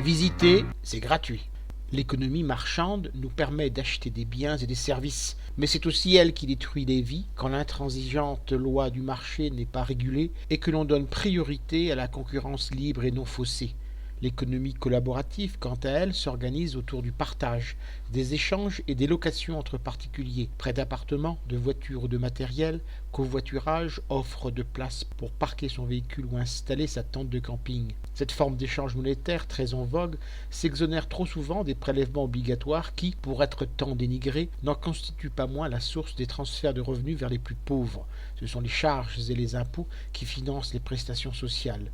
Visiter, c'est gratuit. L'économie marchande nous permet d'acheter des biens et des services, mais c'est aussi elle qui détruit des vies quand l'intransigeante loi du marché n'est pas régulée et que l'on donne priorité à la concurrence libre et non faussée. L'économie collaborative, quant à elle, s'organise autour du partage, des échanges et des locations entre particuliers, prêt d'appartements, de voitures ou de matériel, covoiturage, offre de places pour parquer son véhicule ou installer sa tente de camping. Cette forme d'échange monétaire, très en vogue, s'exonère trop souvent des prélèvements obligatoires qui, pour être tant dénigrés, n'en constituent pas moins la source des transferts de revenus vers les plus pauvres. Ce sont les charges et les impôts qui financent les prestations sociales.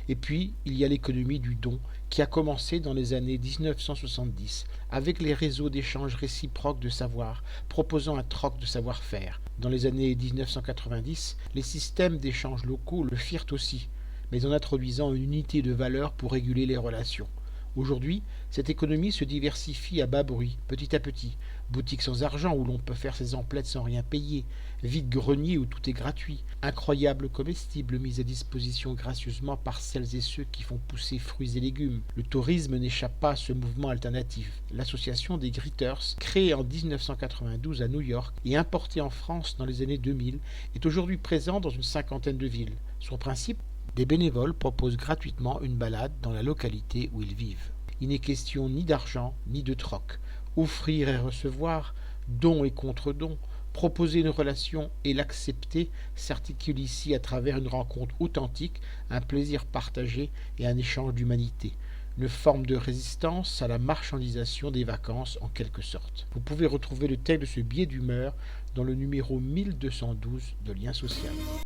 Et puis, il y a l'économie du don, qui a commencé dans les années 1970, avec les réseaux d'échange réciproques de savoir, proposant un troc de savoir-faire. Dans les années 1990, les systèmes d'échange locaux le firent aussi, mais en introduisant une unité de valeur pour réguler les relations. Aujourd'hui, cette économie se diversifie à bas bruit, petit à petit. Boutique sans argent où l'on peut faire ses emplettes sans rien payer, vide-grenier où tout est gratuit, incroyables comestibles mis à disposition gracieusement par celles et ceux qui font pousser fruits et légumes. Le tourisme n'échappe pas à ce mouvement alternatif. L'association des Greeters, créée en 1992 à New York et importée en France dans les années 2000, est aujourd'hui présente dans une cinquantaine de villes. Son principe, des bénévoles proposent gratuitement une balade dans la localité où ils vivent. Il n'est question ni d'argent ni de troc. Offrir et recevoir, don et contre-don, proposer une relation et l'accepter s'articule ici à travers une rencontre authentique, un plaisir partagé et un échange d'humanité. Une forme de résistance à la marchandisation des vacances en quelque sorte. Vous pouvez retrouver le texte de ce billet d'humeur dans le numéro 1212 de Lien Social.